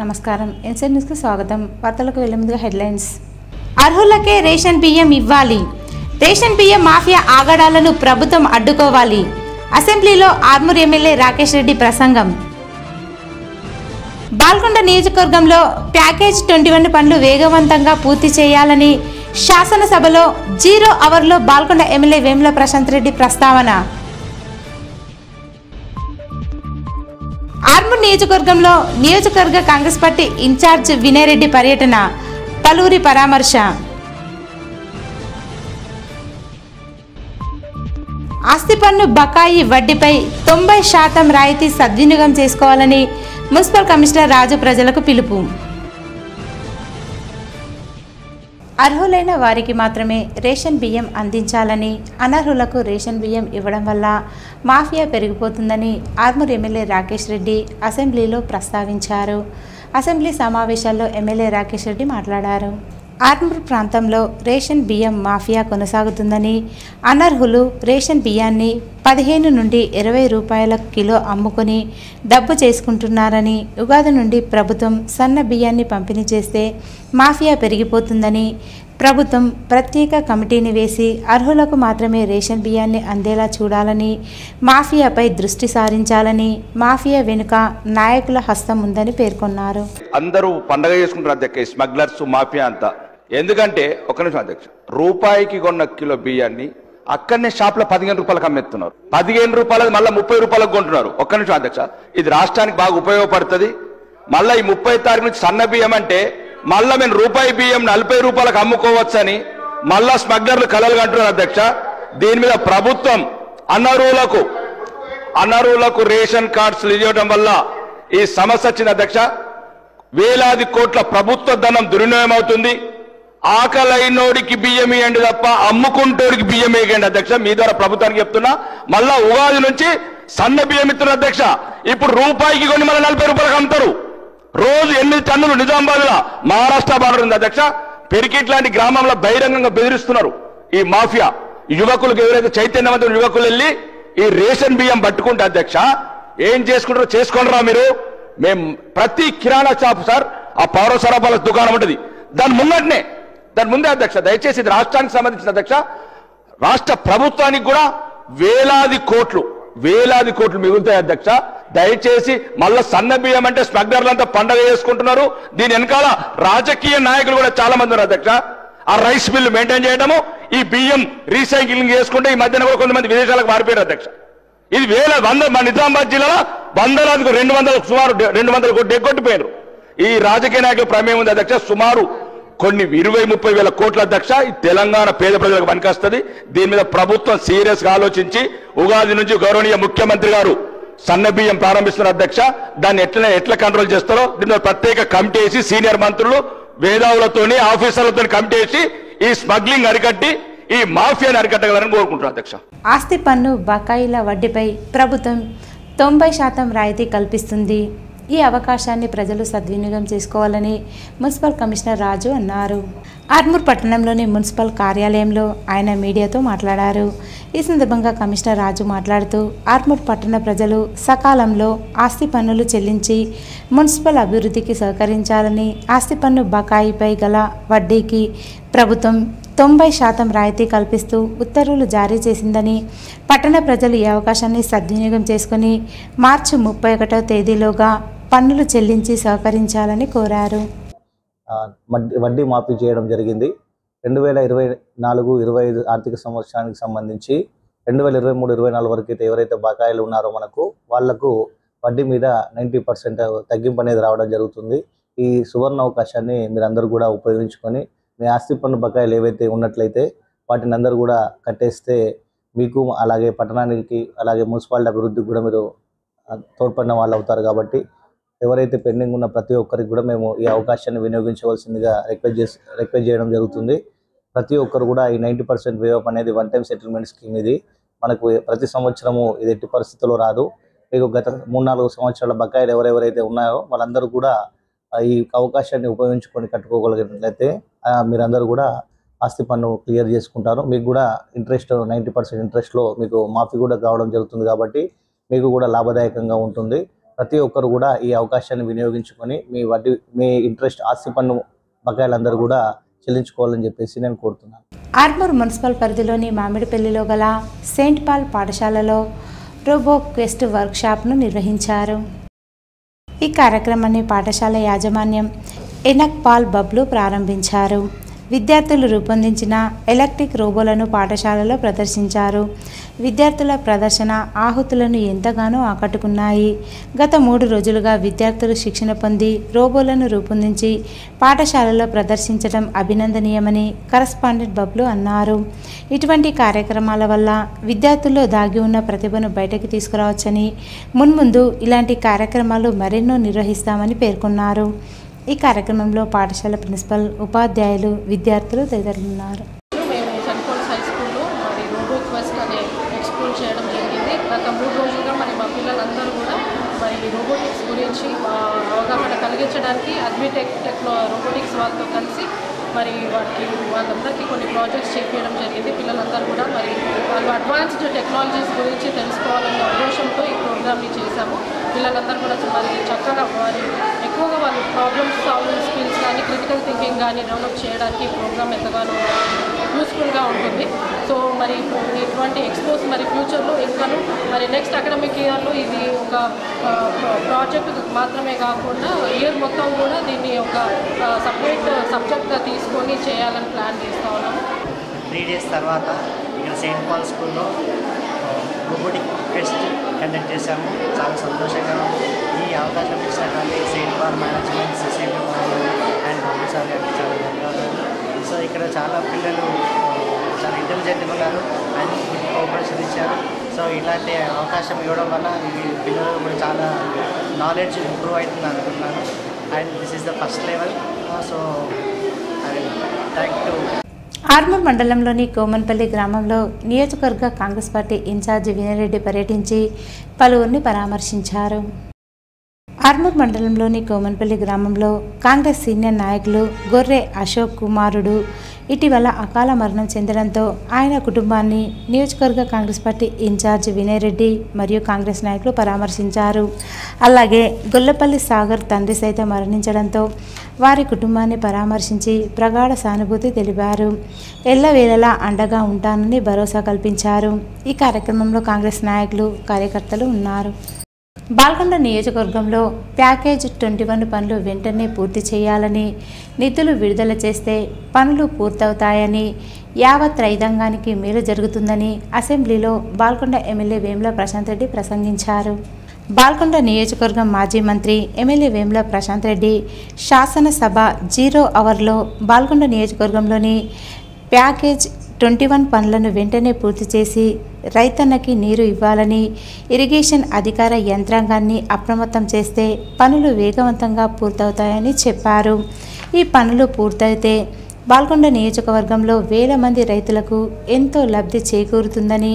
నమస్కారం ఎన్సెడ్ న్యూస్కి స్వాగతం. వార్తలకు వెళ్లే ముందుగా హెడ్లైన్స్. అర్హులకే రేషన్ బియ్యం ఇవ్వాలి. రేషన్ బియ్యం మాఫియా ఆగడాలను ప్రభుత్వం అడ్డుకోవాలి. అసెంబ్లీలో ఆర్మూర్ ఎమ్మెల్యే రాకేష్ రెడ్డి ప్రసంగం. బాల్కొండ నియోజకవర్గంలో ప్యాకేజ్ 21 పనులు వేగవంతంగా పూర్తి చేయాలని శాసనసభలో 0 అవర్లో బాల్కొండ ఎమ్మెల్యే వేముల ప్రశాంత్ రెడ్డి ప్రస్తావన. ఆర్మూర్ నియోజకవర్గంలో నియోజకవర్గ కాంగ్రెస్ పార్టీ ఇన్ఛార్జ్ వినయ్ రెడ్డి పర్యటన, పలువురి పరామర్శ. ఆస్తి పన్ను బకాయి వడ్డీపై 90% రాయితీ సద్వినియోగం చేసుకోవాలని మున్సిపల్ కమిషనర్ రాజు ప్రజలకు పిలుపు. అర్హులైన వారికి మాత్రమే రేషన్ బియ్యం అందించాలని, అనర్హులకు రేషన్ బియ్యం ఇవ్వడం వల్ల మాఫియా పెరిగిపోతుందని ఆర్మూర్ ఎమ్మెల్యే రాకేష్ రెడ్డి అసెంబ్లీలో ప్రస్తావించారు. అసెంబ్లీ సమావేశాల్లో ఎమ్మెల్యే రాకేష్ రెడ్డి మాట్లాడారు. ఆర్మూర్ ప్రాంతంలో రేషన్ బియ్యం మాఫియా కొనసాగుతుందని, అనర్హులు రేషన్ బియ్యాన్ని 15 నుండి 20 రూపాయల కిలో అమ్ముకొని డబ్బు చేసుకుంటున్నారని, ఉగాది నుండి ప్రభుత్వం సన్న బియ్యాన్ని పంపిణీ చేస్తే మాఫియా పెరిగిపోతుందని, ప్రభుత్వం ప్రత్యేక కమిటీని వేసి అర్హులకు మాత్రమే రేషన్ బియ్యాన్ని అందేలా చూడాలని, మాఫియాపై దృష్టి సారించాలని, మాఫియా వెనుక నాయకుల హస్తం ఉందని పేర్కొన్నారు. అందరూ పండగ చేసుకుంటారు అధ్యక్ష, స్మగ్లర్స్ మాఫియా అంతా. ఎందుకంటే ఒక్క నిమిషం అధ్యక్ష, రూపాయికి కొన్న కిలో బియ్యాన్ని అక్కడనే షాప్ లో 15 రూపాయలకు అమ్మేస్తున్నారు. 15 రూపాయలకు మళ్ళీ 30 రూపాయలకు కొంటున్నారు. ఒక్క నిమిషం అధ్యక్ష, ఇది రాష్ట్రానికి బాగా ఉపయోగపడుతుంది. మళ్ళీ ఈ 30 తారీఖు నుంచి సన్న బియ్యం అంటే మళ్ళా మేము రూపాయి బియ్యం 40 రూపాయలకు అమ్ముకోవచ్చని మళ్ళా స్మగ్లర్లు కలలు కంటున్నారు అధ్యక్ష. దీని మీద ప్రభుత్వం అనర్హులకు రేషన్ కార్డ్స్ ఇవ్వడం వల్ల ఈ సమస్య వచ్చింది అధ్యక్ష. వేలాది కోట్ల ప్రభుత్వ ధనం దుర్వినియోగం అవుతుంది. ఆకలైనోడికి బియ్యం ఇవ్వండి తప్ప అమ్ముకుంటోడికి బియ్యం వేయండి అధ్యక్ష. మీ ద్వారా ప్రభుత్వానికి చెప్తున్నా. మళ్ళా ఉగాది నుంచి సన్న బియ్యం ఇస్తున్నారు అధ్యక్ష. ఇప్పుడు రూపాయికి కొన్ని మళ్ళీ 40 రూపాయలకు అమ్ముతారు. రోజు 8 టన్నులు నిజామాబాద్ లో మహారాష్ట్ర బార్డర్ ఉంది అధ్యక్ష. పెరికిట్ లాంటి గ్రామంలో బహిరంగంగా బెదిరిస్తున్నారు ఈ మాఫియా. యువకులకు ఎవరైతే చైతన్యవంతులు యువకులు వెళ్ళి ఈ రేషన్ బియ్యం పట్టుకుంటే అధ్యక్ష ఏం చేసుకుంటారో చేసుకోండిరా మీరు. మేము ప్రతి కిరాణా షాప్ సార్ ఆ పౌర సరఫరాల దుకాణం ఉంటుంది, దాని ముందే అధ్యక్ష. దయచేసి ఇది రాష్ట్రానికి సంబంధించిన అధ్యక్ష. రాష్ట్ర ప్రభుత్వానికి కూడా వేలాది కోట్లు మిగులుతాయి అధ్యక్ష. దయచేసి మళ్ళా సన్న బియ్యం అంటే స్మగ్లర్లంతా పండగ చేసుకుంటున్నారు. దీని వెనకాల రాజకీయ నాయకులు కూడా చాలా మంది ఉన్నారు అధ్యక్ష. ఆ రైస్ బిల్లు మెయింటైన్ చేయడము, ఈ బియ్యం రీసైక్లింగ్ చేసుకుంటే ఈ మధ్యన కూడా కొంతమంది విదేశాలకు మారిపోయారు అధ్యక్ష. ఇది మా నిజామాబాద్ జిల్లాలో వందలాదికి 200 సుమారు 200 కోట్లు ఎగ్గొట్టిపోయారు. ఈ రాజకీయ నాయకుల ప్రమేయం ఉంది అధ్యక్ష. సుమారు కొన్ని 20-30 వేల కోట్ల అధ్యక్ష. ఈ తెలంగాణ పేద ప్రజలకు పనికొస్తుంది. దీని మీద ప్రభుత్వం సీరియస్ గా ఆలోచించి ఉగాది నుంచి గౌరవనీయ ముఖ్యమంత్రి గారు సన్న బియ్యం ప్రారంభిస్తున్నారు అధ్యక్ష. దాన్ని ఎట్లా కంట్రోల్ చేస్తారో దీని ప్రత్యేక కమిటీ వేసి సీనియర్ మంత్రులు మేధావులతోని ఆఫీసర్లతో కమిటీ వేసి ఈ స్మగ్లింగ్ అరికట్టి ఈ మాఫియాని అరికట్టగలని కోరుకుంటున్నారు అధ్యక్ష. ఆస్తి పన్ను బకాయిల వడ్డీపై ప్రభుత్వం 90% రాయితీ కల్పిస్తుంది. ఈ అవకాశాన్ని ప్రజలు సద్వినియోగం చేసుకోవాలని మున్సిపల్ కమిషనర్ రాజు అన్నారు. ఆర్మూర్ పట్టణంలోని మున్సిపల్ కార్యాలయంలో ఆయన మీడియాతో మాట్లాడారు. ఈ సందర్భంగా కమిషనర్ రాజు మాట్లాడుతూ ఆర్మూర్ పట్టణ ప్రజలు సకాలంలో ఆస్తి పన్నులు చెల్లించి మున్సిపల్ అభివృద్ధికి సహకరించాలని, ఆస్తి పన్ను బకాయిపై గల వడ్డీకి ప్రభుత్వం 90% రాయితీ కల్పిస్తూ ఉత్తర్వులు జారీ చేసిందని, పట్టణ ప్రజలు ఈ అవకాశాన్ని సద్వినియోగం చేసుకుని మార్చి 31వ తేదీలోగా పన్నులు చెల్లించి సహకరించాలని కోరారు. వడ్డీ మాఫీ చేయడం జరిగింది. 2024-25 ఆర్థిక సంవత్సరానికి సంబంధించి 2023-24 వరకు అయితే ఎవరైతే బకాయిలు ఉన్నారో వాళ్లకు వడ్డీ మీద 90% తగ్గింపు అనేది రావడం జరుగుతుంది. ఈ సువర్ణ అవకాశాన్ని మీరందరూ కూడా ఉపయోగించుకొని మీ ఆస్తి పన్ను బకాయిలు ఏవైతే ఉన్నట్లయితే వాటిని అందరూ కూడా కట్టేస్తే మీకు అలాగే పట్టణానికి అలాగే మున్సిపాలిటీ అభివృద్ధికి కూడా మీరు తోడ్పడిన వాళ్ళు అవుతారు. కాబట్టి ఎవరైతే పెండింగ్ ఉన్న ప్రతి ఒక్కరికి కూడా మేము ఈ అవకాశాన్ని వినియోగించవలసిందిగా రిక్వెస్ట్ చేయడం జరుగుతుంది. ప్రతి ఒక్కరు కూడా ఈ 90% వే ఆఫ్ అనేది 1 టైం సెటిల్మెంట్ స్కీమ్. ఇది మనకు ప్రతి సంవత్సరము ఇది ఎట్టి పరిస్థితుల్లో రాదు. మీకు గత 3-4 సంవత్సరాల బకాయిలు ఎవరెవరైతే ఉన్నాయో వాళ్ళందరూ కూడా ఈ అవకాశాన్ని ఉపయోగించుకొని కట్టుకోగలిగినట్లయితే మీరందరూ కూడా ఆస్తి పన్ను క్లియర్ చేసుకుంటారు. మీకు కూడా ఇంట్రెస్ట్ 90% ఇంట్రెస్ట్లో మీకు మాఫీ కూడా కావడం జరుగుతుంది. కాబట్టి మీకు కూడా లాభదాయకంగా ఉంటుంది. ప్రతి ఒక్కరు కూడా ఈ అవకాశాన్ని వినియోగించుకొని మీ ఇంట్రెస్ట్ ఆస్తి పన్ను బకాయిలందరూ కూడా చెల్లించుకోవాలని చెప్పేసి నేను కోరుతున్నాను. ఆర్మూర్ మున్సిపల్ పరిధిలోని మామిడిపల్లిలో గల సెయింట్ పాల్ పాఠశాలలో రోబో క్వెస్ట్ వర్క్షాప్ను నిర్వహించారు. ఈ కార్యక్రమాన్ని పాఠశాల యాజమాన్యం ఎనక్ పాల్ బబ్లు ప్రారంభించారు. విద్యార్థులు రూపొందించిన ఎలక్ట్రిక్ రోబోలను పాఠశాలలో ప్రదర్శించారు. విద్యార్థుల ప్రదర్శన ఆహుతులను ఎంతగానో ఆకట్టుకున్నాయి. గత 3 రోజులుగా విద్యార్థులు శిక్షణ పొంది రోబోలను రూపొందించి పాఠశాలలో ప్రదర్శించడం అభినందనీయమని కరస్పాండెంట్ బబ్లు అన్నారు. ఇటువంటి కార్యక్రమాల వల్ల విద్యార్థుల్లో దాగి ఉన్న ప్రతిభను బయటకు తీసుకురావచ్చని, మున్ముందు ఇలాంటి కార్యక్రమాలు మరెన్నో నిర్వహిస్తామని పేర్కొన్నారు. ఈ కార్యక్రమంలో పాఠశాల ప్రిన్సిపల్, ఉపాధ్యాయులు, విద్యార్థులు తదితరులు ఉన్నారు. మేము సెయింట్ పాల్స్ హై స్కూల్లో మరి రోబో క్వెస్ట్ అనే ఎక్స్ప్లోర్ చేయడం జరిగింది. గత 3 రోజులుగా మరి మా పిల్లలందరూ కూడా మరి రోబోటిక్స్ గురించి అవగాహన కలిగించడానికి అడ్మిటెక్ రోబోటిక్స్ వాళ్ళతో కలిసి మరి వాళ్ళందరికీ కొన్ని ప్రాజెక్ట్స్ చేపించడం జరిగింది. పిల్లలందరూ కూడా మరి వాళ్ళు అడ్వాన్స్డ్ టెక్నాలజీస్ గురించి తెలుసుకోవాలన్న ఉద్దేశంతో ఈ ప్రోగ్రామ్ని చేశాము. పిల్లలందరూ కూడా మరి చక్కగా మరి ఎక్కువగా వాళ్ళు ప్రాబ్లమ్స్ సాల్వింగ్ స్కిల్స్ కానీ క్రిటికల్ థింకింగ్ కానీ డెవలప్ చేయడానికి ఈ ప్రోగ్రామ్ ఎంతగానో యూస్ఫుల్గా ఉంటుంది. సో మరి ఇటువంటి ఎక్స్పోస్ మరి ఫ్యూచర్లో ఇంకాను మరి నెక్స్ట్ అకాడమిక్ ఇయర్లో ఇది ఒక ప్రాజెక్ట్ మాత్రమే కాకుండా ఇయర్ మొత్తం కూడా దీన్ని ఒక సపరేట్ సబ్జెక్ట్గా తీసుకొని చేయాలని ప్లాన్ చేస్తూ ఉన్నాము. 3 days తర్వాత ఇక్కడ సెయింట్ పాల్ స్కూల్లో రోబోటిక్ ఫెస్ట్ కండక్ట్ చేశాము. చాలా సంతోషంగా ఈ అవకాశం ఇచ్చినటువంటి Saint Paul management, CCB and professor గారికి చాలా ధన్యవాదాలు. సో ఇక్కడ చాలా పిల్లలు చాలా ఇంటెలిజెంట్గా ఉన్నారు అండ్ గుడ్ కోఆపరేషన్ ఇచ్చారు. సో ఇలాంటి అవకాశం ఇవ్వడం వల్ల ఈ పిల్లలు కూడా చాలా నాలెడ్జ్ ఇంప్రూవ్ అవుతుంది అనుకుంటున్నాను. And this is the first level. So I thank you. Armoor మండలంలోని కోమన్పల్లి గ్రామంలో నియోజకవర్గ కాంగ్రెస్ పార్టీ ఇన్ఛార్జి వినయరెడ్డి పర్యటించి పలువురిని పరామర్శించారు. ఆర్మూర్ మండలంలోని కోమన్పల్లి గ్రామంలో కాంగ్రెస్ సీనియర్ నాయకులు గొర్రె అశోక్ కుమారుడు ఇటీవల అకాల మరణం చెందడంతో ఆయన కుటుంబాన్ని నియోజకవర్గ కాంగ్రెస్ పార్టీ ఇన్ఛార్జ్ వినయ్ రెడ్డి మరియు కాంగ్రెస్ నాయకులు పరామర్శించారు. అలాగే గొల్లపల్లి సాగర్ తండ్రి సైతం మరణించడంతో వారి కుటుంబాన్ని పరామర్శించి ప్రగాఢ సానుభూతి తెలిపారు. ఎల్లవేళలా అండగా ఉంటానని భరోసా కల్పించారు. ఈ కార్యక్రమంలో కాంగ్రెస్ నాయకులు, కార్యకర్తలు ఉన్నారు. బాల్కొండ నియోజకవర్గంలో ప్యాకేజ్ 21 పనులు వెంటనే పూర్తి చేయాలని, నిధులు విడుదల చేస్తే పనులు పూర్తవుతాయని, యావత్ రైతాంగానికి మేలు జరుగుతుందని అసెంబ్లీలో బాల్కొండ ఎమ్మెల్యే వేముల ప్రశాంత్ రెడ్డి ప్రసంగించారు. బాల్కొండ నియోజకవర్గం మాజీ మంత్రి ఎమ్మెల్యే వేముల ప్రశాంత్ రెడ్డి శాసనసభ 0 అవర్లో బాల్కొండ నియోజకవర్గంలోని ప్యాకేజ్ 21 పనులను వెంటనే పూర్తి చేసి రైతన్నకి నీరు ఇవ్వాలని, ఇరిగేషన్ అధికార యంత్రాంగాన్ని అప్రమత్తం చేస్తే పనులు వేగవంతంగా పూర్తవుతాయని చెప్పారు. ఈ పనులు పూర్తయితే బాల్కొండ నియోజకవర్గంలో వేల మంది రైతులకు ఎంతో లబ్ధి చేకూరుతుందని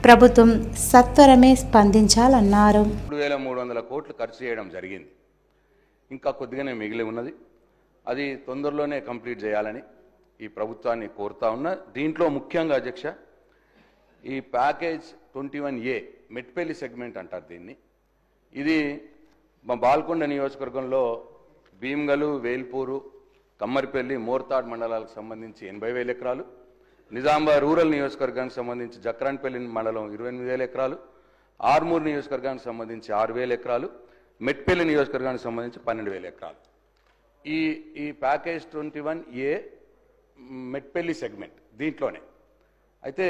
ప్రభుత్వం సత్వరమే స్పందించాలన్నారు. 3,300 కోట్లు ఖర్చు చేయడం జరిగింది. ఇంకా కొద్దిగానే మిగిలి ఉన్నది. అది తొందరలోనే కంప్లీట్ చేయాలని ఈ ప్రభుత్వాన్ని కోరుతా ఉన్నా. దీంట్లో ముఖ్యంగా అధ్యక్ష, ఈ ప్యాకేజ్ 21A మెట్పల్లి సెగ్మెంట్ అంటారు దీన్ని. ఇది మా బాల్కొండ నియోజకవర్గంలో భీమ్గలు, వేల్పూరు, కమ్మరిపల్లి, మోర్తాడ్ మండలాలకు సంబంధించి 80,000 ఎకరాలు, నిజామాబాద్ రూరల్ నియోజకవర్గానికి సంబంధించి జక్రాన్పల్లి మండలం 28,000 ఎకరాలు, ఆర్మూర్ నియోజకవర్గానికి సంబంధించి 6,000 ఎకరాలు, మెట్పల్లి నియోజకవర్గానికి సంబంధించి 12,000 ఎకరాలు. ఈ ప్యాకేజ్ 21A మెట్పల్లి సెగ్మెంట్ దీంట్లోనే. అయితే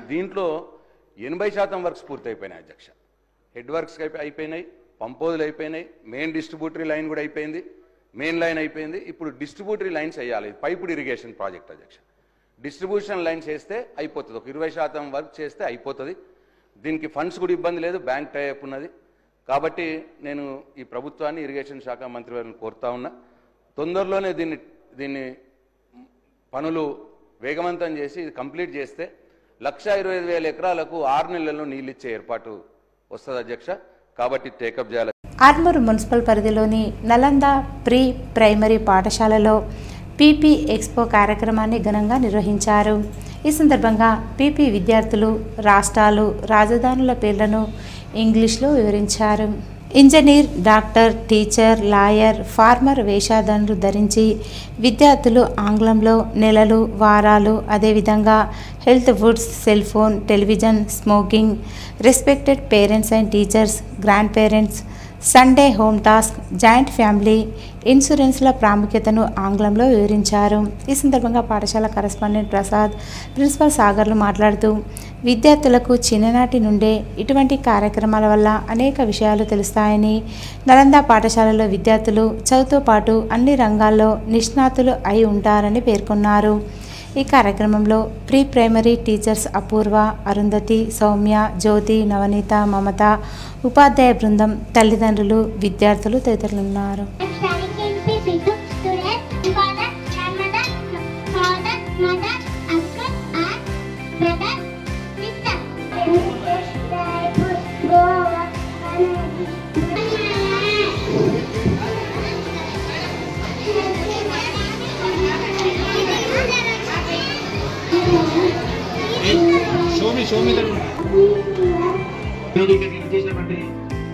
దీంట్లో 80% వర్క్స్ పూర్తి అయిపోయినాయి అధ్యక్ష. హెడ్ వర్క్స్ అయిపోయినాయి, పంపోజులు అయిపోయినాయి, మెయిన్ డిస్ట్రిబ్యూటరీ లైన్ కూడా అయిపోయింది, మెయిన్ లైన్ అయిపోయింది. ఇప్పుడు డిస్ట్రిబ్యూటరీ లైన్స్ వేయాలి. పైపుడ్ ఇరిగేషన్ ప్రాజెక్ట్ అధ్యక్ష. డిస్ట్రిబ్యూషన్ లైన్స్ వేస్తే అయిపోతుంది. ఒక 20% వర్క్ చేస్తే అయిపోతుంది. దీనికి ఫండ్స్ కూడా ఇబ్బంది లేదు, బ్యాంక్ టైఅప్ ఉన్నది. కాబట్టి నేను ఈ ప్రభుత్వాన్ని, ఇరిగేషన్ శాఖ మంత్రి వారిని కోరుతా ఉన్నా, తొందరలోనే దీన్ని పనులు వేగవంతం చేసి ఇది కంప్లీట్ చేస్తే 1,25,000 ఎకరాలకు 6 నెలల్లో నీళ్ళు ఇచ్చే ఏర్పాటు వస్తుంది అధ్యక్ష. కాబట్టి టేకప్ చేయాలి. ఆర్మూర్ మున్సిపల్ పరిధిలోని నలంద ప్రీ ప్రైమరీ పాఠశాలలో పీపీ ఎక్స్పో కార్యక్రమాన్ని ఘనంగా నిర్వహించారు. ఈ సందర్భంగా పీపీ విద్యార్థులు రాష్ట్రాలు, రాజధానుల పేర్లను ఇంగ్లీష్లో వివరించారు. Engineer, doctor, teacher, lawyer, farmer వేషధారణలు ధరించి విద్యార్థులు ఆంగ్లంలో నెలలు, వారాలు, అదేవిధంగా health foods, cell phone, television, smoking, respected parents and teachers, grandparents, Sunday home task, joint family, ఇన్సూరెన్స్ల ప్రాముఖ్యతను ఆంగ్లంలో వివరించారు. ఈ సందర్భంగా పాఠశాల కరెస్పాండెంట్ ప్రసాద్, ప్రిన్సిపల్ సాగర్లు మాట్లాడుతూ విద్యార్థులకు చిన్ననాటి నుండే ఇటువంటి కార్యక్రమాల వల్ల అనేక విషయాలు తెలుస్తాయని, నలంద పాఠశాలలో విద్యార్థులు చదువుతో పాటు అన్ని రంగాల్లో నిష్ణాతులు అయి ఉంటారని పేర్కొన్నారు. ఈ కార్యక్రమంలో ప్రీ ప్రైమరీ టీచర్స్ అపూర్వ, అరుంధతి, సౌమ్య, జ్యోతి, నవనీత, మమత, ఉపాధ్యాయ బృందం, తల్లిదండ్రులు, విద్యార్థులు తదితరులు ఉన్నారు. చేసినటువంటి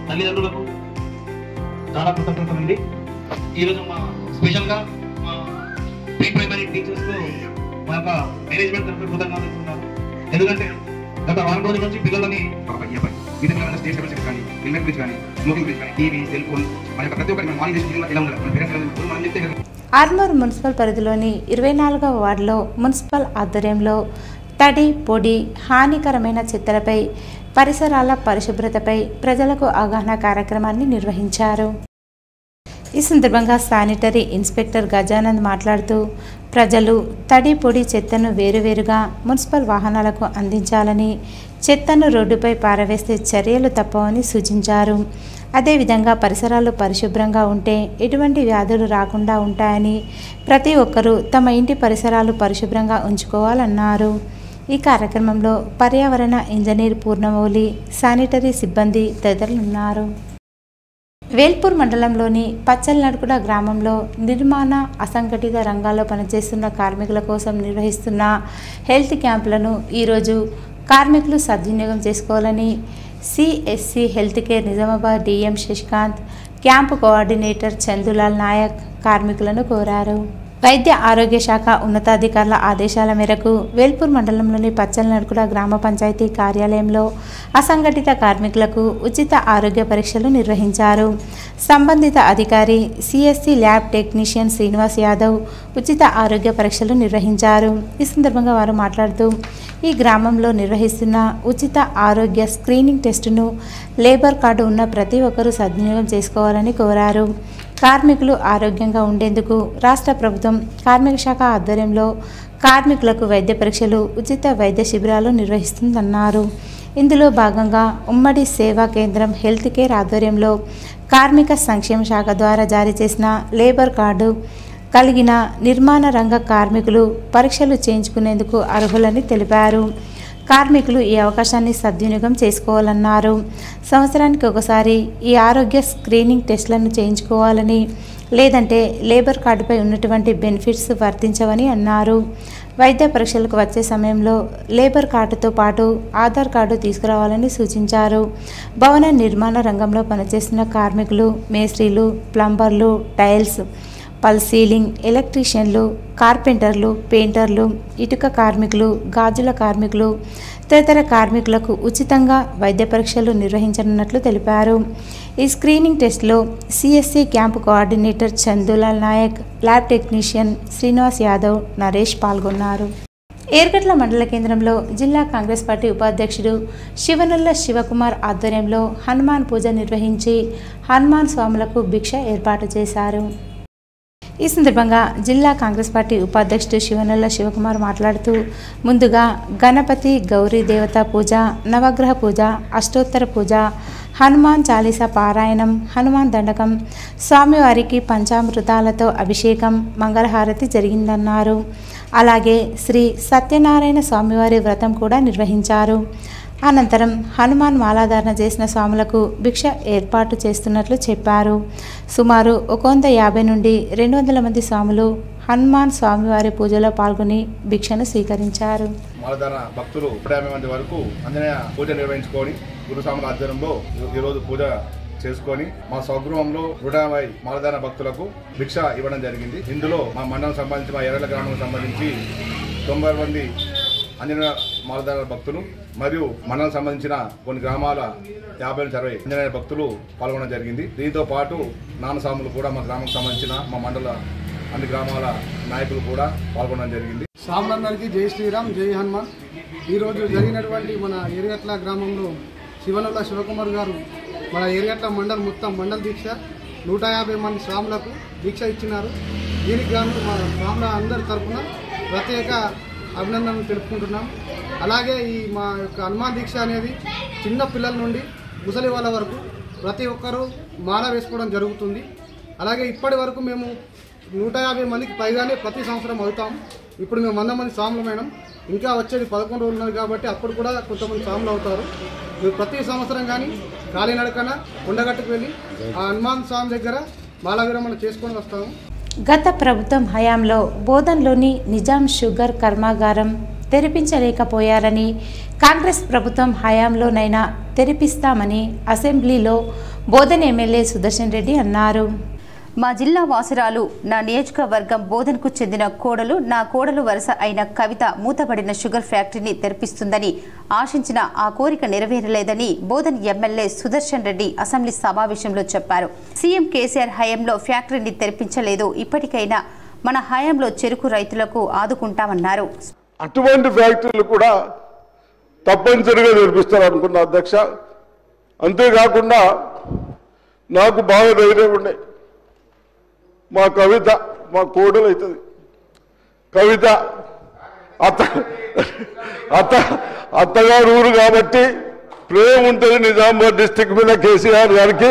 తల్లిదండ్రులకు చాలా కృతజ్ఞతలు ఉంది. ఈరోజు మా స్పెషల్గా మా ప్రీ ప్రైమరీ టీచర్స్కు మా యొక్క మేనేజ్మెంట్ తరఫున కృతజ్ఞతలు ఇస్తున్నారు. ఎందుకంటే గత వారం రోజుల నుంచి పిల్లలని విధంగా స్టేట్ లెవెల్స్ కానీ ఇన్వెంట్ గురించి కానీ స్మోకింగ్ గురించి కానీ టీవీ, సెల్ ఫోన్ మన యొక్క ప్రతి ఒక్కరి మార్నింగ్ ఎలా ఉండాలి మన పేరెంట్స్ మనం చెప్తే ఆర్మూర్ మున్సిపల్ పరిధిలోని 24వ వార్డులో మున్సిపల్ ఆధ్వర్యంలో తడి, పొడి, హానికరమైన చెత్తలపై, పరిసరాల పరిశుభ్రతపై ప్రజలకు అవగాహన కార్యక్రమాన్ని నిర్వహించారు. ఈ సందర్భంగా శానిటరీ ఇన్స్పెక్టర్ గజానంద్ మాట్లాడుతూ ప్రజలు తడి, పొడి చెత్తను వేరువేరుగా మున్సిపల్ వాహనాలకు అందించాలని, చెత్తను రోడ్డుపై పారవేస్తే చర్యలు తప్పవని సూచించారు. అదేవిధంగా పరిసరాలు పరిశుభ్రంగా ఉంటే ఎటువంటి వ్యాధులు రాకుండా ఉంటాయని, ప్రతి ఒక్కరూ తమ ఇంటి పరిసరాలు పరిశుభ్రంగా ఉంచుకోవాలన్నారు. ఈ కార్యక్రమంలో పర్యావరణ ఇంజనీర్ పూర్ణమౌలి, శానిటరీ సిబ్బంది తదితరులు ఉన్నారు. వేల్పూర్ మండలంలోని పచ్చల్నడుకుడ గ్రామంలో నిర్మాణ, అసంఘటిత రంగాల్లో పనిచేస్తున్న కార్మికుల కోసం నిర్వహిస్తున్న హెల్త్ క్యాంపులను ఈరోజు కార్మికులు సద్వినియోగం చేసుకోవాలని CSC health care Nizamabad DM Shashikanth, camp coordinator Chandulal Naik కార్మికులను కోరారు. వైద్య ఆరోగ్య శాఖ ఉన్నతాధికారుల ఆదేశాల మేరకు వేల్పూర్ మండలంలోని పచ్చల్నడుకుడ గ్రామ పంచాయతీ కార్యాలయంలో అసంఘటిత కార్మికులకు ఉచిత ఆరోగ్య పరీక్షలు నిర్వహించారు. సంబంధిత అధికారి CSC lab technician Srinivas Yadav ఉచిత ఆరోగ్య పరీక్షలు నిర్వహించారు. ఈ సందర్భంగా వారు మాట్లాడుతూ ఈ గ్రామంలో నిర్వహిస్తున్న ఉచిత ఆరోగ్య స్క్రీనింగ్ టెస్టును లేబర్ కార్డు ఉన్న ప్రతి ఒక్కరూ సద్వినియోగం చేసుకోవాలని కోరారు. కార్మికులు ఆరోగ్యంగా ఉండేందుకు రాష్ట్ర ప్రభుత్వం కార్మిక శాఖ ఆధ్వర్యంలో కార్మికులకు వైద్య పరీక్షలు, ఉచిత వైద్య శిబిరాలు నిర్వహిస్తుందన్నారు. ఇందులో భాగంగా ఉమ్మడి సేవా కేంద్రం హెల్త్ కేర్ ఆధ్వర్యంలో కార్మిక సంక్షేమ శాఖ ద్వారా జారీ చేసిన లేబర్ కార్డు కలిగిన నిర్మాణ రంగ కార్మికులు పరీక్షలు చేయించుకునేందుకు అర్హులని తెలిపారు. కార్మికులు ఈ అవకాశాన్ని సద్వినియోగం చేసుకోవాలన్నారు. సంవత్సరానికి ఒకసారి ఈ ఆరోగ్య స్క్రీనింగ్ టెస్టులను చేయించుకోవాలని, లేదంటే లేబర్ కార్డుపై ఉన్నటువంటి బెనిఫిట్స్ వర్తించవని అన్నారు. వైద్య పరీక్షలకు వచ్చే సమయంలో లేబర్ కార్డుతో పాటు ఆధార్ కార్డు తీసుకురావాలని సూచించారు. భవన నిర్మాణ రంగంలో పనిచేస్తున్న కార్మికులు, మేస్త్రీలు, ప్లంబర్లు, టైల్స్, పల్ సీలింగ్, ఎలక్ట్రీషియన్లు, కార్పెంటర్లు, పెయింటర్లు, ఇటుక కార్మికులు, గాజుల కార్మికులు తదితర కార్మికులకు ఉచితంగా వైద్య పరీక్షలు నిర్వహించనున్నట్లు తెలిపారు. ఈ స్క్రీనింగ్ టెస్ట్లో CSC camp coordinator Chandulal Naik, lab technician Srinivas Yadav, Naresh పాల్గొన్నారు. ఏర్గట్ల మండల కేంద్రంలో జిల్లా కాంగ్రెస్ పార్టీ ఉపాధ్యక్షుడు శివనల్ల శివకుమార్ ఆధ్వర్యంలో హనుమాన్ పూజ నిర్వహించి హనుమాన్ స్వాములకు భిక్ష ఏర్పాటు చేశారు. ఈ సందర్భంగా జిల్లా కాంగ్రెస్ పార్టీ ఉపాధ్యక్షుడు శివనల్ల శివకుమార్ మాట్లాడుతూ ముందుగా గణపతి, గౌరీ దేవత పూజ, నవగ్రహ పూజ, అష్టోత్తర పూజ, హనుమాన్ చాలీసా పారాయణం, హనుమాన్ దండకం, స్వామివారికి పంచామృతాలతో అభిషేకం, మంగళహారతి జరిగిందన్నారు. అలాగే శ్రీ సత్యనారాయణ స్వామివారి వ్రతం కూడా నిర్వహించారు. అనంతరం హనుమాన్ మాలాధారణ చేసిన స్వాములకు భిక్ష ఏర్పాటు చేస్తున్నట్లు చెప్పారు. సుమారు 150 నుండి 200 మంది స్వాములు హనుమాన్ స్వామివారి పూజలో పాల్గొని భిక్షను స్వీకరించారు. మాలాధారణ భక్తులు 150 మంది వరకు ఆంజనేయ పూజ నిర్వహించుకొని గురుస్వాముల ఆధ్వర్యంలో ఈరోజు పూజ చేసుకొని మా స్వగృహంలో 150 మాలధార భక్తులకు భిక్ష ఇవ్వడం జరిగింది. ఇందులో మా మండలం సంబంధించి మా ఎర్రల గ్రామం సంబంధించి 90 మంది ఆంజనేయ మాలధార భక్తులు మరియు మండలం సంబంధించిన కొన్ని గ్రామాల 50-60 ఆంజనేయ భక్తులు పాల్గొనడం జరిగింది. దీంతో పాటు నానసాములు కూడా మా గ్రామం సంబంధించిన మా మండల అన్ని గ్రామాల నాయకులు కూడా పాల్గొనడం జరిగింది. సాములందరికీ జై శ్రీరామ్, జై హనుమాన్. ఈరోజు జరిగినటువంటి మన ఏరిగట్ల గ్రామంలో శివనుల శివకుమార్ గారు మన ఏరిగట్ల మండల్ మొత్తం మండల దీక్ష 150 మంది స్వాములకు దీక్ష ఇచ్చినారు. దీనికి గాను మన స్వాముల అందరి తరఫున ప్రత్యేక అభినందనలు తెలుపుకుంటున్నాం. అలాగే ఈ మా యొక్క హనుమాన్ దీక్ష అనేది చిన్న పిల్లల నుండి ముసలి వాళ్ళ వరకు ప్రతి ఒక్కరూ మాల వేసుకోవడం జరుగుతుంది. అలాగే ఇప్పటి వరకు మేము 150 మందికి పైగానే ప్రతి సంవత్సరం అవుతాం. ఇప్పుడు మేము 100 మంది స్వాములు మేడం. ఇంకా వచ్చేది 11 రోజులు ఉన్నది కాబట్టి అప్పుడు కూడా కొంతమంది స్వాములు అవుతారు. మేము ప్రతి సంవత్సరం కానీ కాలినడకన కొండగట్టుకు వెళ్ళి ఆ హనుమాన్ స్వామి దగ్గర మాలా విరమణ చేసుకొని వస్తాము. గత ప్రభుత్వం హయాంలో బోధన్లోని నిజాం షుగర్ కర్మాగారం తెరిపించలేకపోయారని, కాంగ్రెస్ ప్రభుత్వం హయాంలోనైనా తెరిపిస్తామని అసెంబ్లీలో బోధన్ ఎమ్మెల్యే సుదర్శన్ రెడ్డి అన్నారు. మా జిల్లా వాసురాలు, నా నియోజకవర్గం బోధన్కు చెందిన కోడలు, నా కోడలు వరుస అయిన కవిత మూతబడిన షుగర్ ఫ్యాక్టరీని తెరిపిస్తుందని ఆశించిన ఆ కోరిక నెరవేరలేదని బోధన్ ఎమ్మెల్యే సుదర్శన్ రెడ్డి అసెంబ్లీ సమావేశంలో చెప్పారు. సీఎం కేసీఆర్ హయాంలో ఫ్యాక్టరీని తెరిపించలేదు, ఇప్పటికైనా మన హయాంలో చెరుకు రైతులకు ఆదుకుంటామన్నారు. అటువంటి ఫ్యాక్టరీలు కూడా తప్పనిసరిగా తెరిపిస్తారు అనుకున్న అధ్యక్ష. అంతేకాకుండా నాకు బాగా ధైర్యం ఉండే, మా కవిత మా కోడలు అవుతుంది. కవిత అత్తగారు ఊరు కాబట్టి ప్రేమ ఉంటుంది, నిజామాబాద్ డిస్టిక్ మీద కేసీఆర్ గారికి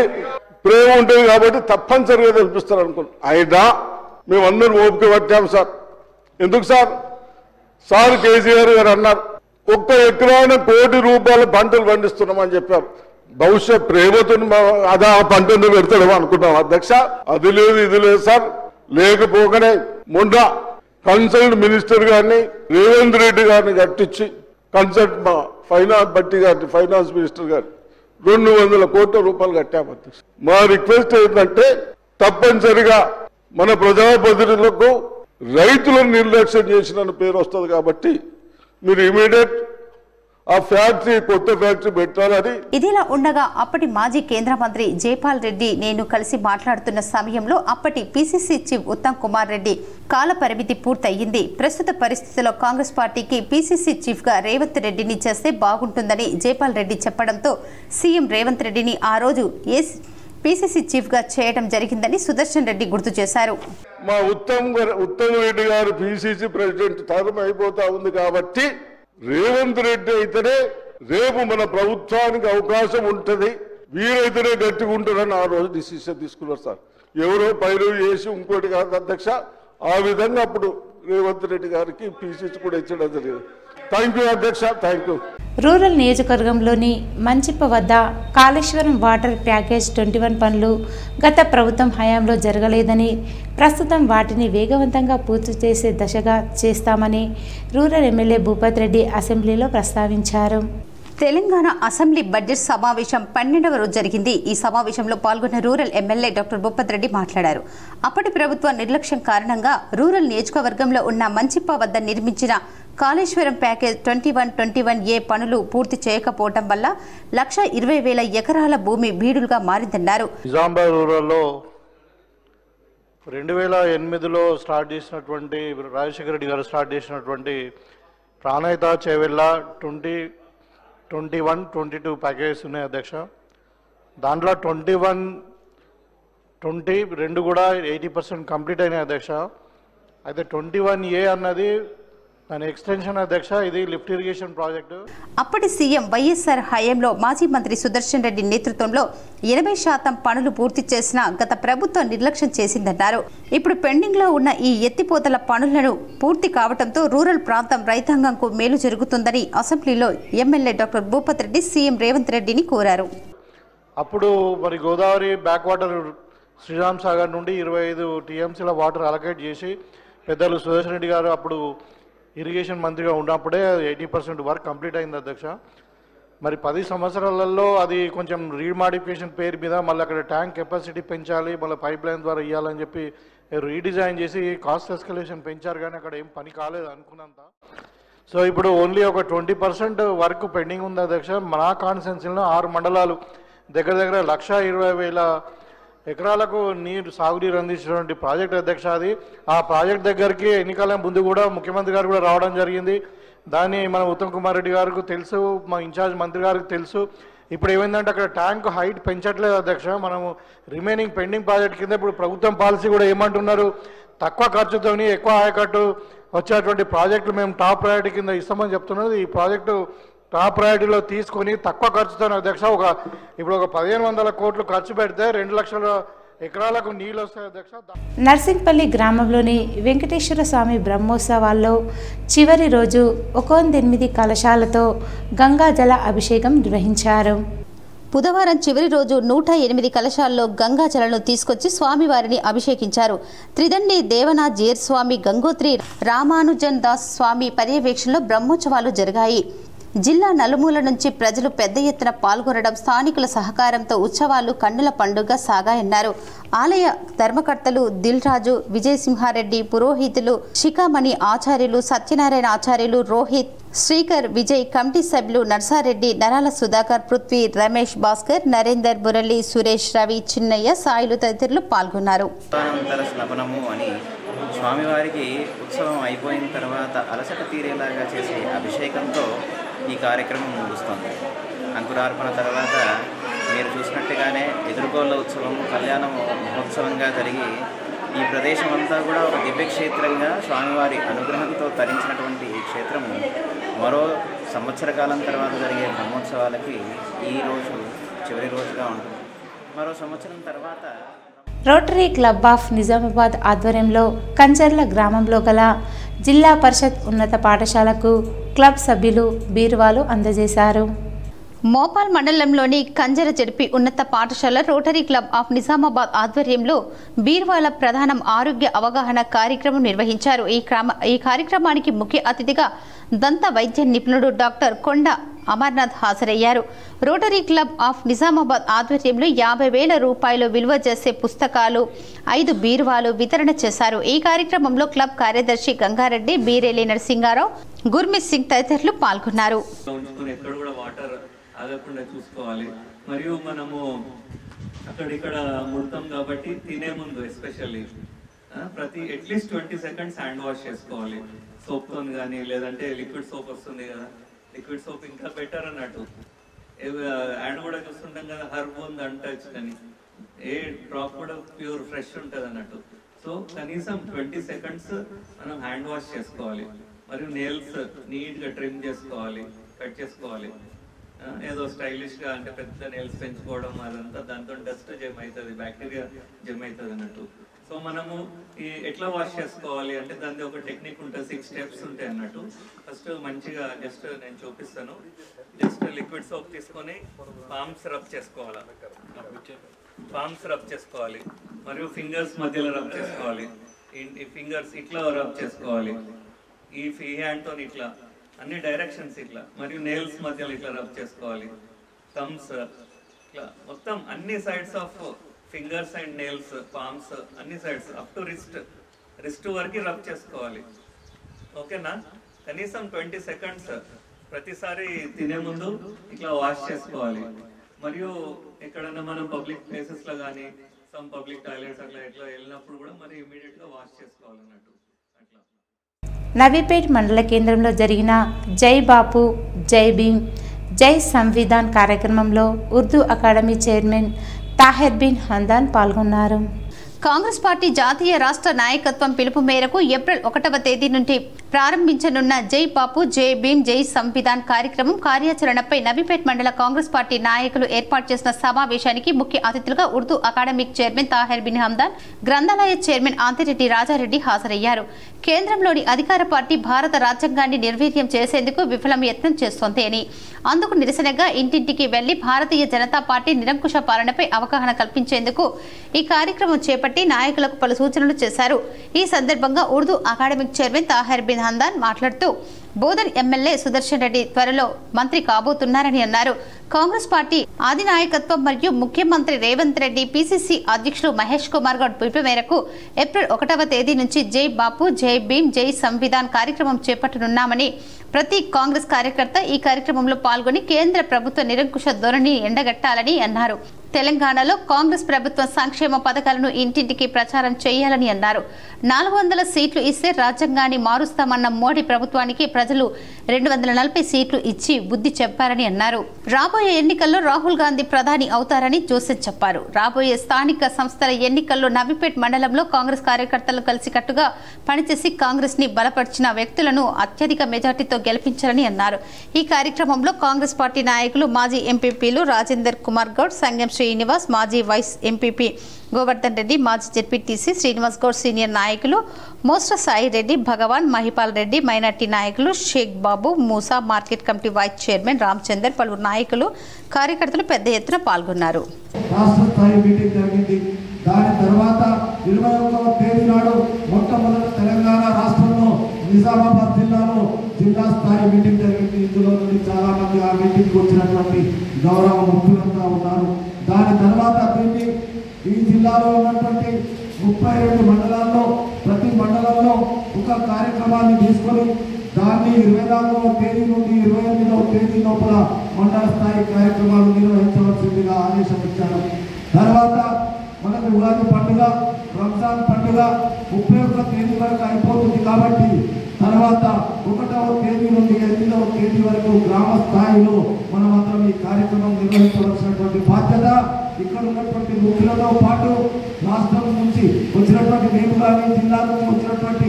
ప్రేమ ఉంటుంది కాబట్టి తప్పనిసరిగా తెరిపిస్తారు అనుకున్నాం. అయినా మేమందరం ఓపిక పట్టాం సార్. ఎందుకు సార్ కేసీఆర్ గారు అన్నారు, 1 ఎకరాన ₹1 కోటి పంటలు పండిస్తున్నామని చెప్పారు. బహుశా ప్రేమతో అదా ఆ పంటను పెడతాడేమో అనుకుంటాం అధ్యక్ష. అది లేదు ఇది లేదు సార్. లేకపోగానే మొన్న కన్సల్ట్ మినిస్టర్ గారిని రేవంత్ రెడ్డి గారిని కట్టించి కన్సల్ట్ మా ఫైనాన్స్ మినిస్టర్ గారు ₹200 కోట్ల కట్టాము అధ్యక్ష. మా రిక్వెస్ట్ ఏంటంటే తప్పనిసరిగా మన ప్రజాప్రతినిధులకు రైతులను నిర్లక్ష్యం చేసిన పేరు వస్తుంది కాబట్టి మీరు ఇమీడియట్ ఆ ఫ్యాక్టరీ కొత్త ఫ్యాక్టరీ పెట్టాలని. ఇదిలా ఉండగా అప్పటి మాజీ కేంద్ర మంత్రి జైపాల్ రెడ్డి నేను కలిసి మాట్లాడుతున్న సమయంలో అప్పటి పీసీసీ చీఫ్ ఉత్తమ్ కుమార్ రెడ్డి కాల పరిమితి పూర్తయింది. ప్రస్తుత పరిస్థితుల్లో కాంగ్రెస్ పార్టీకి పీసీసీ చీఫ్ గా రేవంత్ రెడ్డిని చేస్తే బాగుంటుందని జైపాల్ రెడ్డి చెప్పడంతో సీఎం రేవంత్ రెడ్డిని ఆ రోజు పీసీసీ చీఫ్ గా చేయడం జరిగిందని సుదర్శన్ రెడ్డి గుర్తు చేశారు. మా ఉత్తమ్ రెడ్డి గారు పీసీసీ ప్రెసిడెంట్ టర్మ్ అయిపోతా ఉంది కాబట్టి రేవంత్ రెడ్డి అయితేనే రేపు మన ప్రభుత్వానికి అవకాశం ఉంటుంది, వీరైతేనే గట్టిగా ఉంటారని ఆ రోజు డిసిషన్ తీసుకున్నారు సార్. ఎవరో పైరు చేసి ఇంకోటి కాదు అధ్యక్ష. ఆ విధంగా అప్పుడు రేవంత్ రెడ్డి గారికి పీసీసీ కూడా ఇచ్చడం జరిగింది. థ్యాంక్ యూ అధ్యక్ష, థ్యాంక్ యూ. రూరల్ నియోజకవర్గంలోని మంచిప్ప వద్ద కాళేశ్వరం వాటర్ ప్యాకేజ్ 21 పనులు గత ప్రభుత్వం హయాంలో జరగలేదని, ప్రస్తుతం వాటిని వేగవంతంగా పూర్తి చేసే దశగా చేస్తామని రూరల్ ఎమ్మెల్యే భూపత్ రెడ్డి అసెంబ్లీలో ప్రస్తావించారు. తెలంగాణ అసెంబ్లీ బడ్జెట్ సమావేశం 12వ రోజు జరిగింది. ఈ సమావేశంలో పాల్గొన్న rural MLA doctor Bhupath Reddy మాట్లాడారు. అప్పటి ప్రభుత్వ నిర్లక్ష్యం కారణంగా రూరల్ నియోజకవర్గంలో ఉన్న మంచిప్ప వద్ద నిర్మించిన కాళేశ్వరం ప్యాకేజ్ 21-21A పనులు పూర్తి చేయకపోవడం వల్ల 1,20,000 ఎకరాల భూమి బీడులుగా మారిందన్నారు. నిజామాబాద్ రూరల్లో 2008లో స్టార్ట్ చేసినటువంటి రాజశేఖర రెడ్డి గారు స్టార్ట్ చేసినటువంటి ప్రాణహిత చేవెళ్ళ 21-22 ప్యాకేజెస్ ఉన్నాయి అధ్యక్ష. దాంట్లో 21-20 కూడా 80% కంప్లీట్ అయినాయి అధ్యక్ష. అయితే 21A అన్నది దాని ఎక్స్టెన్షన్ అధ్యక్ష. ఇది లిఫ్ట్ ఇరిగేషన్ ప్రాజెక్టు. అప్పటి సీఎం వైఎస్ఆర్ హయాంలో మాజీ మంత్రి సుదర్శన్ రెడ్డి నేతృత్వంలో 80% పనులు పూర్తి చేసిన గత ప్రభుత్వం నిర్లక్ష్యం చేసిందన్నారు. ఇప్పుడు పెండింగ్ లో ఉన్న ఈ ఎత్తిపోతల పనులను పూర్తి కావడంతో రూరల్ ప్రాంతం రైతాంగంకు మేలు జరుగుతుందని అసెంబ్లీలో MLA doctor Bhupath Reddy CM Revanth రెడ్డిని కోరారు. అప్పుడు మరి గోదావరి బ్యాక్ వాటర్ శ్రీరామ్ సాగర్ నుండి 25 TMCల వాటర్ అలకేట్ చేసి పెద్దలు సుదర్శన్ రెడ్డి గారు అప్పుడు ఇరిగేషన్ మంత్రిగా ఉన్నప్పుడే 80% వర్క్ కంప్లీట్ అయింది అధ్యక్ష. మరి 10 సంవత్సరాలలో అది కొంచెం రీమాడిఫికేషన్ పేరు మీద మళ్ళీ అక్కడ ట్యాంక్ కెపాసిటీ పెంచాలి, మళ్ళీ పైప్ లైన్ ద్వారా ఇవ్వాలని చెప్పి రీడిజైన్ చేసి కాస్ట్ ఎస్కలేషన్ పెంచారు, కానీ అక్కడ ఏం పని కాలేదు అనుకున్నంత. సో ఇప్పుడు ఓన్లీ ఒక 20% వర్క్ పెండింగ్ ఉంది అధ్యక్ష. మన కాన్స్టిట్యున్సీలో 6 మండలాలు దగ్గర 1,20,000 ఎకరాలకు సాగునీరు అందించినటువంటి ప్రాజెక్ట్ అధ్యక్ష. అది ఆ ప్రాజెక్ట్ దగ్గరికి ఎన్నికల ముందు కూడా ముఖ్యమంత్రి గారు కూడా రావడం జరిగింది. దాన్ని మన ఉత్తమ్ కుమార్ రెడ్డి గారికి తెలుసు, మా ఇన్ఛార్జ్ మంత్రి గారికి తెలుసు. ఇప్పుడు ఏమైందంటే అక్కడ ట్యాంక్ హైట్ పెంచట్లేదు అధ్యక్ష. మనము రిమైనింగ్ పెండింగ్ ప్రాజెక్ట్ కింద ఇప్పుడు ప్రభుత్వం పాలసీ కూడా ఏమంటున్నారు, తక్కువ ఖర్చుతోని ఎక్కువ ఆయకట్టు వచ్చేటువంటి ప్రాజెక్టులు మేము టాప్ ప్రయారిటీ కింద ఇస్తామని చెప్తున్నది. ఈ ప్రాజెక్టు టాప్ ప్రయారిటీలో తీసుకొని తక్కువ ఖర్చుతో అధ్యక్ష ఇప్పుడు ఒక 1,500 కోట్లు ఖర్చు పెడితే 2 లక్షల ఎకరాలకు నీళ్ళు వస్తాయి అధ్యక్ష. నర్సింగ్పల్లి గ్రామంలోని వెంకటేశ్వర స్వామి బ్రహ్మోత్సవాల్లో చివరి రోజు 108 కలశాలతో గంగాజల అభిషేకం నిర్వహించారు. బుధవారం చివరి రోజు 108 కలశాల్లో గంగాజలను తీసుకొచ్చి స్వామివారిని అభిషేకించారు. త్రిదండి దేవనాథ్ జీర్ స్వామి గంగోత్రి రామానుజన్ దాస్ స్వామి పర్యవేక్షణలో బ్రహ్మోత్సవాలు జరిగాయి. జిల్లా నలుమూల నుంచి ప్రజలు పెద్ద ఎత్తున పాల్గొనడం, స్థానికుల సహకారంతో ఉత్సవాలు కన్నుల పండుగ సాగాయన్నారు. ఆలయ ధర్మకర్తలు దిల్ రాజు, విజయసింహారెడ్డి, పురోహితులు శిఖామణి ఆచార్యులు, సత్యనారాయణ ఆచార్యులు, రోహిత్, శ్రీకర్, విజయ్, కమిటీ సభ్యులు నర్సారెడ్డి, నరాల సుధాకర్, పృథ్వీ, రమేష్, భాస్కర్, నరేందర్, మురళి, సురేష్, రవి, చిన్నయ్య, సాయిలు తదితరులు పాల్గొన్నారు. స్వామివారికి ఉత్సవం అయిపోయిన తర్వాత అలసట తీరేలాగా చేసే అభిషేకంతో ఈ కార్యక్రమం ముగుస్తుంది. అంకురార్పణ తర్వాత మీరు చూసినట్టుగానే ఎదుర్కోళ్ళ ఉత్సవం, కళ్యాణ మహోత్సవంగా జరిగి ఈ ప్రదేశం అంతా కూడా ఒక దివ్యక్షేత్రంగా స్వామివారి అనుగ్రహంతో తరించినటువంటి ఈ క్షేత్రము మరో సంవత్సర కాలం తర్వాత జరిగే బ్రహ్మోత్సవాలకి ఈ రోజు చివరి రోజుగా ఉంటుంది. మరో సంవత్సరం తర్వాత రోటరీ క్లబ్ ఆఫ్ నిజామాబాద్ ఆధ్వర్యంలో కంచర్ల గ్రామంలో గల జిల్లా పరిషత్ ఉన్నత పాఠశాలకు క్లబ్ సభ్యులు బీరువాలు అందజేశారు. మోపాల్ మండలంలోని కంజర జడిపి ఉన్నత పాఠశాల రోటరీ క్లబ్ ఆఫ్ నిజామాబాద్ ఆధ్వర్యంలో బీర్వాల ప్రధానం ఆరోగ్య అవగాహన కార్యక్రమం నిర్వహించారు. ఈ కార్యక్రమానికి ముఖ్య అతిథిగా దంత వైద్య నిపుణుడు డాక్టర్ కొండ అమర్నాథ్ హాజరయ్యారు. రోటరీ క్లబ్ ఆఫ్ నిజామాబాద్ ఆధ్వర్యంలో 50,000 రూపాయలు విలువ చేసే పుస్తకాలు, 5 బీరువాలు వితరణ చేశారు. ఈ కార్యక్రమంలో క్లబ్ కార్యదర్శి గంగారెడ్డి, బీరేలి నరసింగారావు, గుర్మిత్ సింగ్ తదితరులు పాల్గొన్నారు. ఆగకుండా చూసుకోవాలి. మరియు మనము అక్కడిక్కడ ముడతాం కాబట్టి తినే ముందు ఎస్పెషల్లీ ప్రతి అట్లీస్ట్ 20 సెకండ్స్ హ్యాండ్ వాష్ చేసుకోవాలి. సోప్తో కానీ, లేదంటే లిక్విడ్ సోప్ వస్తుంది కదా, లిక్విడ్ సోప్ ఇంకా బెటర్ అన్నట్టు. హ్యాండ్ కూడా చూస్తుంటాం కదా, హర్బ్ ఉంది అంటచ్, కానీ ఏ డ్రాప్ కూడా ప్యూర్ ఫ్రెష్ ఉంటుంది అన్నట్టు. సో కనీసం 20 సెకండ్స్ మనం హ్యాండ్ వాష్ చేసుకోవాలి. మరియు నెయిల్స్ నీట్గా ట్రిమ్ చేసుకోవాలి, కట్ చేసుకోవాలి. ఏదో స్టైలిష్గా అంటే పెద్ద నెయిల్స్ పెంచుకోవడం అదంతా దాంతో డస్ట్ జమ్ అవుతుంది, బ్యాక్టీరియా జమ్ అవుతుంది అన్నట్టు. సో మనము ఈ ఎట్లా వాష్ చేసుకోవాలి అంటే దాని ఒక టెక్నిక్ ఉంటుంది, 6 స్టెప్స్ ఉంటాయి అన్నట్టు. ఫస్ట్ మంచిగా జస్ట్ నేను చూపిస్తాను. జస్ట్ లిక్విడ్ సోప్ తీసుకొని పామ్స్ రబ్ చేసుకోవాలి, పామ్స్ రబ్ చేసుకోవాలి. మరియు ఫింగర్స్ మధ్యలో రబ్ చేసుకోవాలి. ఈ ఫింగర్స్ ఇట్లా రబ్ చేసుకోవాలి, ఈ హ్యాండ్తో ఇట్లా అన్ని డైరెక్షన్స్ ఇట్లా. మరియు నెయిల్స్ మధ్యలో ఇట్లా రబ్ చేసుకోవాలి. థమ్స్ ఇట్లా మొత్తం అన్ని sides of fingers and nails, palms అన్ని సైడ్స్ అప్ టు రిస్ట్ వరకు రబ్ చేసుకోవాలి. ఓకేనా? కనీసం 20 సెకండ్స్ ప్రతిసారి తినే ముందు ఇట్లా వాష్ చేసుకోవాలి. మరియు ఎక్కడన్నా మనం పబ్లిక్ ప్లేసెస్ లో కానీ సమ్ పబ్లిక్ టాయిలెట్స్ అట్లా ఎట్లా వెళ్ళినప్పుడు కూడా మరి ఇమీడియట్ గా వాష్ చేసుకోవాలన్నట్టు. అట్లా నవీపేట్ మండల కేంద్రంలో జరిగిన జై బాపు, జై భీమ్, జై సంవిధాన్ కార్యక్రమంలో ఉర్దూ అకాడమీ చైర్మన్ తాహిర్ బిన్ హందాన్ పాల్గొన్నారు. కాంగ్రెస్ పార్టీ జాతీయ రాష్ట్ర నాయకత్వం పిలుపు మేరకు ఏప్రిల్ 1వ తేదీ నుండి ప్రారంభించనున్న జై బాపు, జై భీమ్, జై సంవిధాన్ కార్యక్రమం కార్యాచరణపై నవీపేట్ మండల కాంగ్రెస్ పార్టీ నాయకులు ఏర్పాటు చేసిన సమావేశానికి ముఖ్య అతిథులుగా ఉర్దూ అకాడమిక్ చైర్మన్ తాహిర్ బిన్ హందాన్, గ్రంథాలయ చైర్మన్ ఆంతిరెడ్డి రాజారెడ్డి హాజరయ్యారు. కేంద్రంలోని అధికార పార్టీ భారత రాజ్యాంగాన్ని నిర్వీర్యం చేసేందుకు విఫలం యత్నం చేస్తోంది అని, అందుకు నిరసనగా ఇంటింటికి వెళ్లి భారతీయ జనతా పార్టీ నిరంకుశ పాలనపై అవగాహన కల్పించేందుకు ఈ కార్యక్రమం చేపట్టి నాయకులకు పలు సూచనలు చేశారు. ఈ సందర్భంగా ఉర్దూ అకాడమిక్ చైర్మన్ తాహిర్ బిన్ హందాన్ మాట్లాడుతూ బోధన్ ఎమ్మెల్యే సుదర్శన్ రెడ్డి త్వరలో మంత్రి కాబోతున్నారని అన్నారు. కాంగ్రెస్ పార్టీ ఆది నాయకత్వం మరియు ముఖ్యమంత్రి రేవంత్ రెడ్డి పిసిసి అధ్యక్షులు మహేష్ కుమార్ గౌడ్ పిలుపు మేరకు ఏప్రిల్ 1వ తేదీ నుంచి జై బాపు జై భీమ్ జై సంవిధాన్ కార్యక్రమం చేపట్టనున్నామని ప్రతి కాంగ్రెస్ కార్యకర్త ఈ కార్యక్రమంలో పాల్గొని కేంద్ర ప్రభుత్వ నిరంకుశ ధోరణి ఎండగట్టాలని అన్నారు. తెలంగాణలో కాంగ్రెస్ ప్రభుత్వం సంక్షేమ పథకాలను ఇంటింటికి ప్రచారం చేయాలని అన్నారు. 400 సీట్లు ఇస్తే రాజ్యాంగాన్ని మారుస్తామన్న మోడీ ప్రభుత్వానికి ప్రజలు 240 సీట్లు ఇచ్చి బుద్ధి చెప్పారని అన్నారు. రాబోయే ఎన్నికల్లో రాహుల్ గాంధీ ప్రధాని అవుతారని జోసెఫ్ చెప్పారు. రాబోయే స్థానిక సంస్థల ఎన్నికల్లో నవీపేట్ మండలంలో కాంగ్రెస్ కార్యకర్తలు కలిసికట్టుగా పనిచేసి కాంగ్రెస్ ని బలపరిచిన వ్యక్తులను అత్యధిక మెజార్టీతో గెలిపించాలని అన్నారు. ఈ కార్యక్రమంలో కాంగ్రెస్ పార్టీ నాయకులు మాజీ ఎంపీపీలు రాజేందర్ కుమార్ గౌడ్, సంగం శ్రీనివాస్, మాజీ వైస్ ఎంపీపీ గోవర్ధన్ రెడ్డి, మాజీ జెడ్పీటీసీ శ్రీనివాస్ గౌడ్, సీనియర్ నాయకులు మోస్ట్ర సాయి రెడ్డి, భగవాన్, మహిపాల్ రెడ్డి, మైనార్టీ నాయకులు Sheikh Babu, Moosa, market committee vice chairman Ramachander, పలువురు నాయకులు కార్యకర్తలు పెద్ద ఎత్తున పాల్గొన్నారు. దాని తర్వాత 21వ తేదీ నాడు మొట్టమొదటి తెలంగాణ రాష్ట్రంలో నిజామాబాద్ జిల్లాలో జిల్లా స్థాయి మీటింగ్ జరిగింది. ఇందులో నుండి చాలా మంది ఆ మీటింగ్కి వచ్చినటువంటి గౌరవ ముఖ్యులంతా ఉన్నారు. దాని తర్వాత దీన్ని ఈ జిల్లాలో ఉన్నటువంటి 32 మండలాల్లో ప్రతి మండలంలో ఒక కార్యక్రమాన్ని తీసుకొని దాన్ని 24వ తేదీ నుండి 28వ తేదీ లోపల మండల స్థాయి కార్యక్రమాలు నిర్వహించవలసిందిగా ఆదేశం ఇచ్చారు. తర్వాత మనకు ఉగాది పండుగ, రంజాన్ పండుగ 31వ తేదీ వరకు అయిపోతుంది. కాబట్టి తర్వాత 1వ తేదీ నుండి 8వ తేదీ వరకు గ్రామ స్థాయిలో మనమందరం ఈ కార్యక్రమం నిర్వహించవలసినటువంటి బాధ్యత ఇక్కడ ఉన్నటువంటి ముఖ్యులతో పాటు రాష్ట్రం నుంచి వచ్చినటువంటి మేము కానీ, జిల్లా నుంచి వచ్చినటువంటి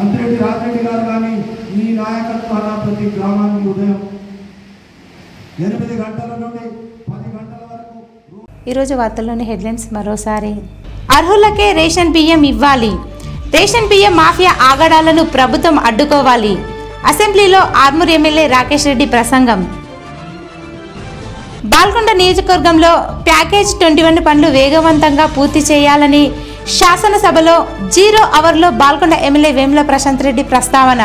అంతిరెడ్డి రాజరెడ్డి గారు కానీ ఈ నాయకత్వాల ప్రతి గ్రామానికి ఉదయం 8 గంటల నుండి 10 గంటల వరకు. ఈరోజు వార్తల్లోని హెడ్లైన్స్ మరోసారి. అర్హులకే రేషన్ బియ్యం ఇవ్వాలి. రేషన్ బియ్యం మాఫియా ఆగడాలను ప్రభుత్వం అడ్డుకోవాలి. అసెంబ్లీలో ఆర్మూర్ ఎమ్మెల్యే రాకేష్ రెడ్డి ప్రసంగం. బాల్కొండ నియోజకవర్గంలో ప్యాకేజ్ 21 పనులు వేగవంతంగా పూర్తి చేయాలని శాసనసభలో 0 అవర్లో బాల్కొండ ఎమ్మెల్యే వేముల ప్రశాంత్ రెడ్డి ప్రస్తావన.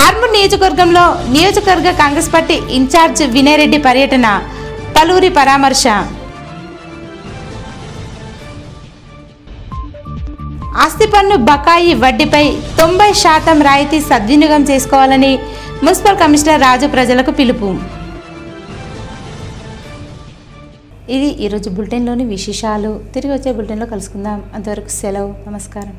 ఆర్మూర్ నియోజకవర్గంలో నియోజకవర్గ కాంగ్రెస్ పార్టీ ఇన్ఛార్జ్ వినయ్ రెడ్డి పర్యటన, పలువురి పరామర్శ. ఆస్తి పన్ను బకాయి వడ్డీపై 90% రాయితీ సద్వినియోగం చేసుకోవాలని మున్సిపల్ కమిషనర్ రాజు ప్రజలకు పిలుపు. ఇది ఈరోజు బులెటిన్లోని విశేషాలు. తిరిగి వచ్చే బులెటిన్లో కలుసుకుందాం. అంతవరకు సెలవు. నమస్కారం.